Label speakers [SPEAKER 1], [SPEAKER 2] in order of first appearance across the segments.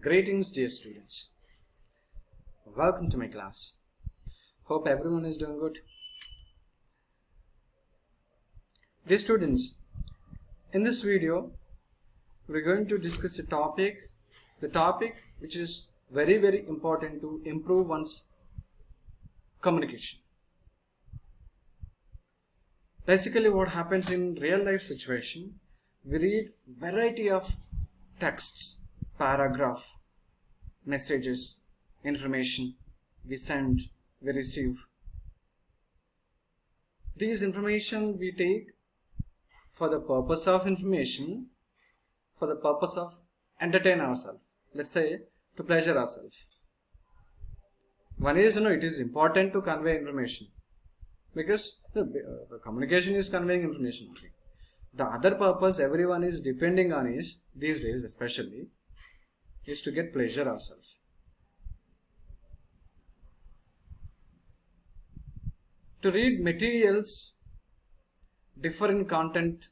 [SPEAKER 1] Greetings, dear students. Welcome to my class. Hope everyone is doing good. Dear students, in this video, we're going to discuss the topic which is very important to improve one's communication. Basically, what happens in real life situation, we read variety of texts, paragraph, messages, information, we send, we receive. These information we take for the purpose of information, for the purpose of entertain ourselves. Let's say to pleasure ourselves. One is, it is important to convey information because the communication is conveying information. The other purpose everyone is depending on is, these days especially, is to get pleasure ourselves. To read materials differ in content,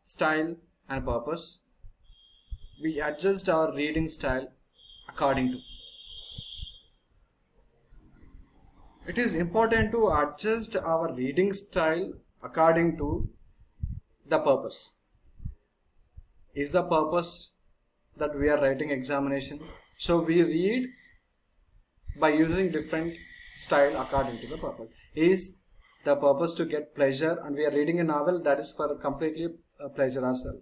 [SPEAKER 1] style and purpose. We adjust our reading style according to. It is important to adjust our reading style according to the purpose. Is the purpose that we are writing examination? So we read by using different style according to the purpose. Is the purpose to get pleasure and we are reading a novel, that is for completely pleasure ourselves.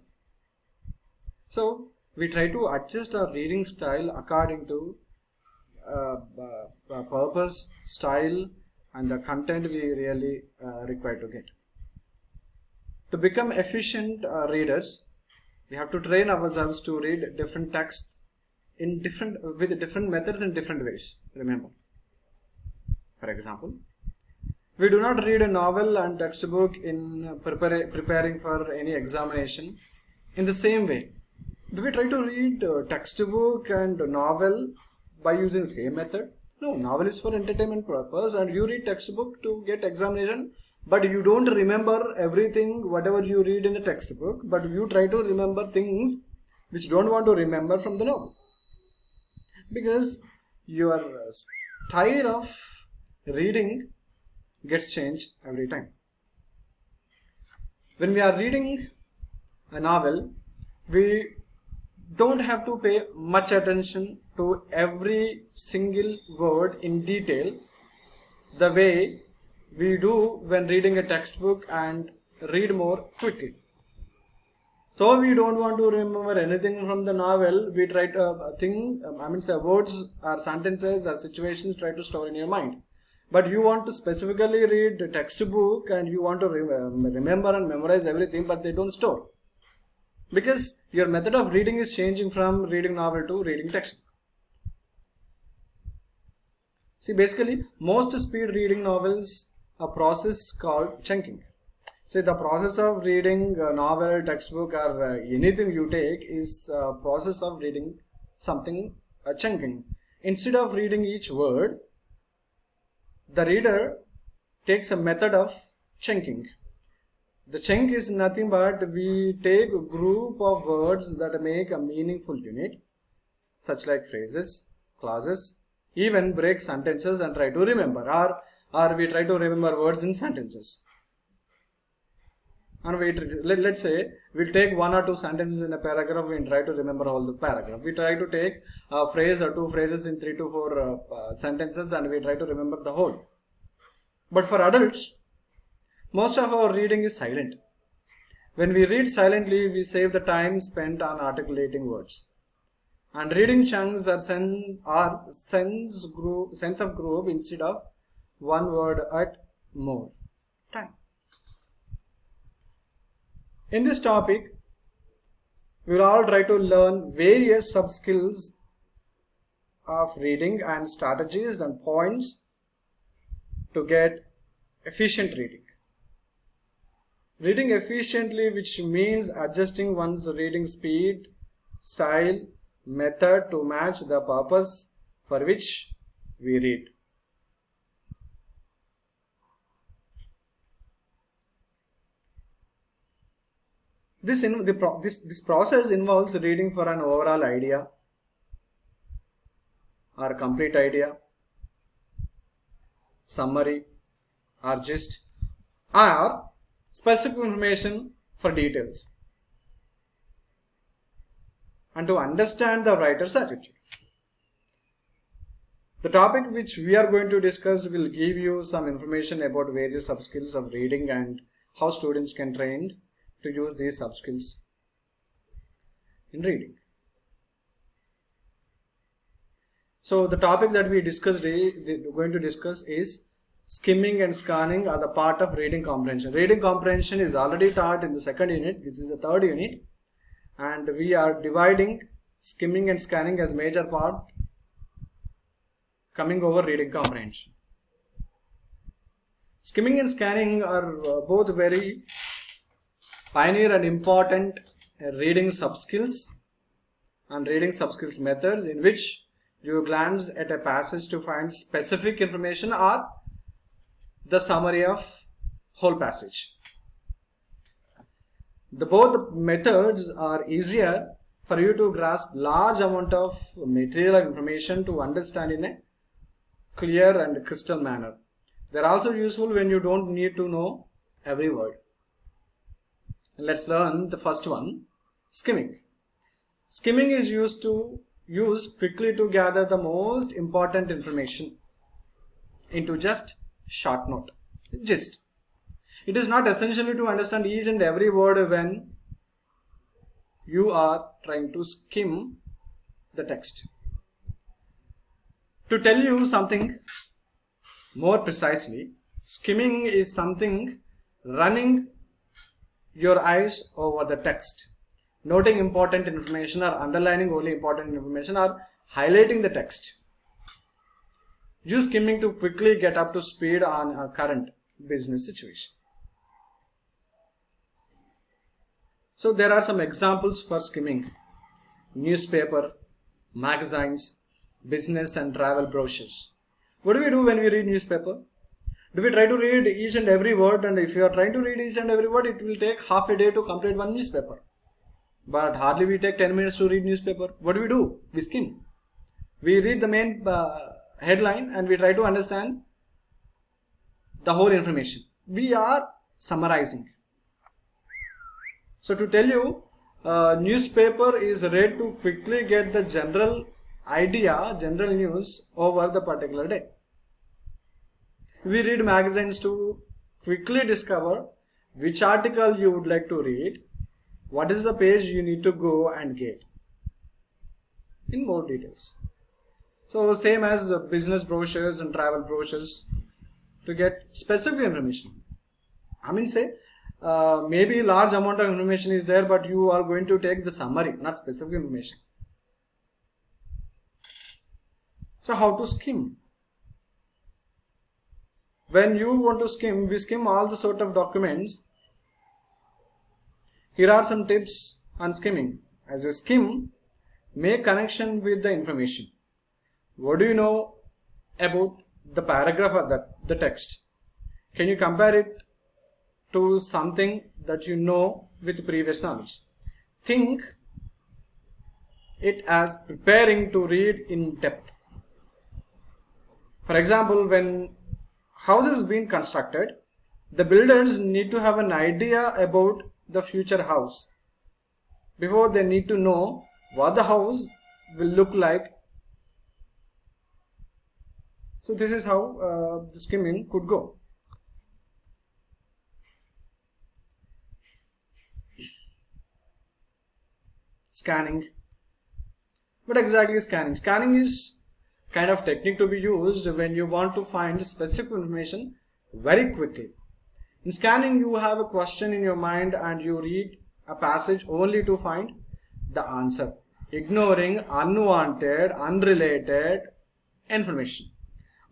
[SPEAKER 1] So we try to adjust our reading style according to purpose, style and the content we really require to get. To become efficient readers, we have to train ourselves to read different texts with different methods and different ways. Remember, for example, we do not read a novel and textbook in preparing for any examination in the same way. Do we try to read textbook and novel by using the same method? No, novel is for entertainment purpose and you read textbook to get examination, but you don't remember everything whatever you read in the textbook, but you try to remember things which don't want to remember from the novel. Because your style of reading gets changed every time. When we are reading a novel, we don't have to pay much attention to every single word in detail the way we do when reading a textbook and read more quickly. So we don't want to remember anything from the novel, we try to words or sentences or situations try to store in your mind. But you want to specifically read the textbook and you want to remember and memorize everything, but they don't store. Because your method of reading is changing from reading novel to reading textbook. See, basically, most speed reading novels a process called chunking. See, the process of reading a novel, textbook or anything you take is a process of reading something, chunking. Instead of reading each word, the reader takes a method of chunking. The chunk is nothing but we take a group of words that make a meaningful unit, such like phrases, clauses, even break sentences and try to remember, or we try to remember words in sentences. And let's say we'll take one or two sentences in a paragraph and try to remember all the paragraph. We try to take a phrase or two phrases in 3 to 4 sentences and we try to remember the whole. But for adults, most of our reading is silent. When we read silently, we save the time spent on articulating words. And reading chunks are sense of group instead of one word at more time. In this topic, we will all try to learn various sub-skills of reading and strategies and points to get efficient reading. Reading efficiently, which means adjusting one's reading speed, style, method to match the purpose for which we read. This process involves reading for an overall idea, or complete idea, summary or gist, or specific information for details, and to understand the writer's attitude. The topic which we are going to discuss will give you some information about various subskills of reading and how students can train to use these subskills in reading. So the topic that we going to discuss is skimming and scanning are the part of reading comprehension. Reading comprehension is already taught in the second unit. This is the third unit, and we are dividing skimming and scanning as major part, coming over reading comprehension. Skimming and scanning are both very pioneer and important reading subskills and reading subskills methods, in which you glance at a passage to find specific information or the summary of whole passage. Both methods are easier for you to grasp large amount of material and information to understand in a clear and crystal manner. They are also useful when you don't need to know every word. Let's learn the first one, skimming. Skimming is used quickly to gather the most important information into just short note, gist. It is not essentially to understand each and every word when you are trying to skim the text. To tell you something more precisely, skimming is something running your eyes over the text, noting important information or underlining only important information or highlighting the text. Use skimming to quickly get up to speed on a current business situation. So there are some examples for skimming: newspaper, magazines, business and travel brochures. What do we do when we read newspaper? Do we try to read each and every word? And if you are trying to read each and every word, it will take half a day to complete one newspaper. But hardly we take 10 minutes to read newspaper. What do? We skim. We read the main headline and we try to understand the whole information. We are summarizing. So to tell you, newspaper is read to quickly get the general idea, general news over the particular day. We read magazines to quickly discover which article you would like to read, what is the page you need to go and get in more details. So same as business brochures and travel brochures to get specific information. I mean, say maybe large amount of information is there, but you are going to take the summary, not specific information. So how to skim? When you want to skim, we skim all the sort of documents. Here are some tips on skimming. As you skim, make connection with the information. What do you know about the paragraph of the text? Can you compare it to something that you know with previous knowledge? Think it as preparing to read in depth. For example, when house is being constructed, the builders need to have an idea about the future house before they need to know what the house will look like. So this is how the skimming could go. Scanning. What exactly is scanning? Scanning is kind of technique to be used when you want to find specific information very quickly. In scanning, you have a question in your mind and you read a passage only to find the answer, ignoring unwanted, unrelated information.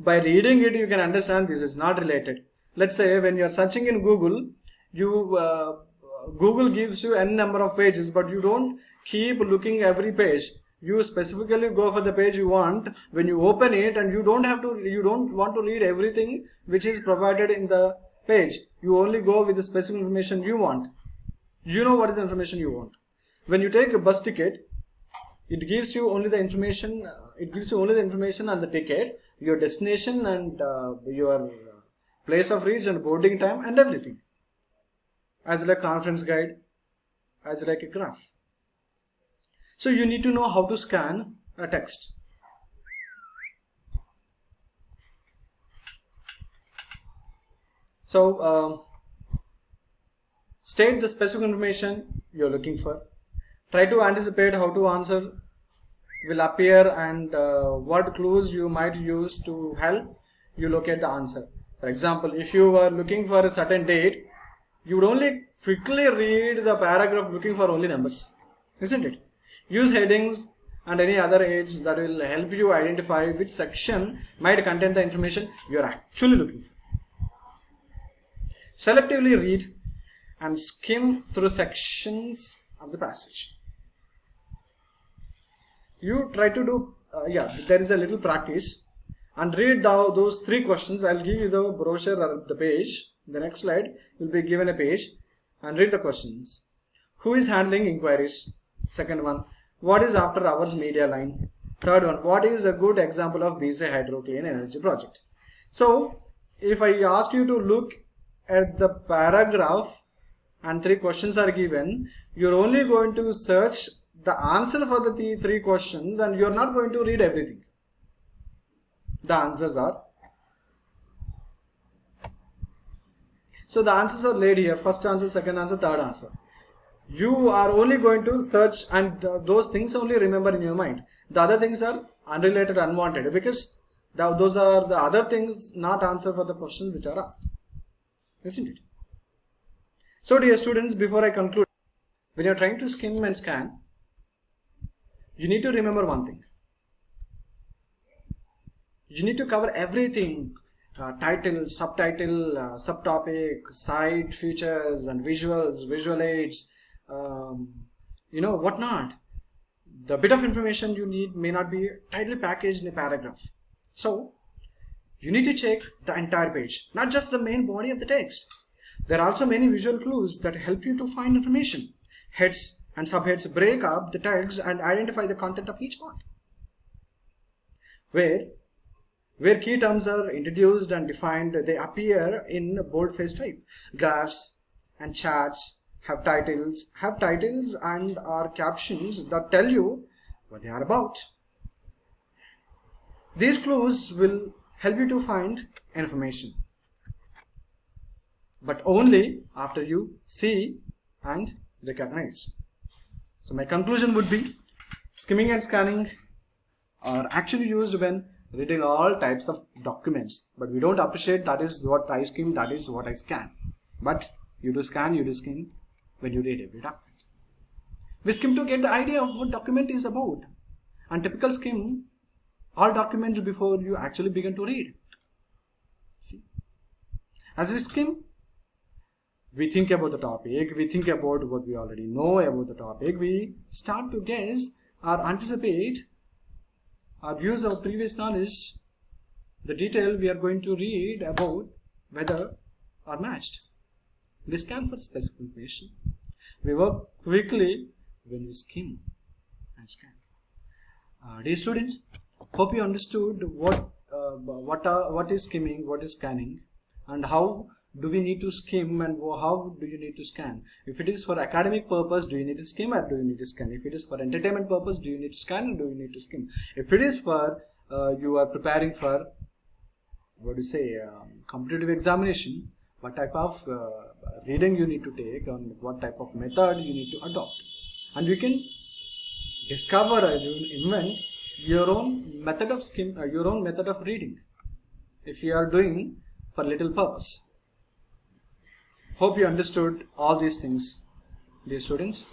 [SPEAKER 1] By reading it, you can understand this is not related. Let's say when you are searching in Google, Google gives you n number of pages, but you don't keep looking every page. You specifically go for the page you want. When you open it, and you don't want to read everything which is provided in the page. You only go with the specific information you want. You know what is the information you want. When you take a bus ticket, It gives you only the information. It gives you only the information on the ticket, your destination, and your place of reach and boarding time and everything. As like conference guide, as like a graph. So you need to know how to scan a text. So state the specific information you're looking for. Try to anticipate how to answer will appear and what clues you might use to help you locate the answer. For example, if you were looking for a certain date, you would only quickly read the paragraph looking for only numbers, isn't it? Use headings and any other aids that will help you identify which section might contain the information you are actually looking for. Selectively read and skim through sections of the passage. You try to do, there is a little practice and read those 3 questions. I'll give you the brochure or the page. The next slide will be given a page and read the questions. Who is handling inquiries? Second one, what is after hours media line? Third one, what is a good example of BC Hydro Clean Energy project? So if I ask you to look at the paragraph and 3 questions are given, you're only going to search the answer for the 3 questions and you're not going to read everything. The answers are. So the answers are laid here. First answer, second answer, third answer. You are only going to search and those things only remember in your mind. The other things are unrelated, unwanted, because those are the other things not answer for the questions which are asked. Isn't it? So dear students, before I conclude, when you are trying to skim and scan, you need to remember one thing. You need to cover everything. Title, subtitle, subtopic, site, features and visuals, visual aids, whatnot. The bit of information you need may not be tightly packaged in a paragraph. So you need to check the entire page, not just the main body of the text. There are also many visual clues that help you to find information. Heads and subheads break up the tags and identify the content of each part. Where key terms are introduced and defined, they appear in boldface type. Graphs and charts have titles and are captions that tell you what they are about. These clues will help you to find information, but only after you see and recognize. So my conclusion would be, skimming and scanning are actually used when reading all types of documents, but we don't appreciate that is what I skim, that is what I scan. But you do scan, you do skim when you read every document. We skim to get the idea of what document is about, and typical skim all documents before you actually begin to read. See, as we skim, we think about the topic, we think about what we already know about the topic, we start to guess or anticipate or use our previous knowledge, the detail we are going to read about whether are matched. We scan for specific information. We work quickly when we skim and scan. Dear students, hope you understood what is skimming, what is scanning, and how do we need to skim and how do you need to scan. If it is for academic purpose, do you need to skim or do you need to scan? If it is for entertainment purpose, do you need to scan or do you need to skim? If it is for you are preparing for competitive examination, what type of reading you need to take and what type of method you need to adopt, and you can discover and invent your own method of your own method of reading if you are doing for little purpose. Hope you understood all these things, dear students.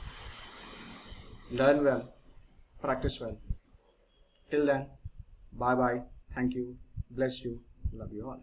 [SPEAKER 1] Learn well, practice well. Till then, bye bye, thank you, bless you, love you all.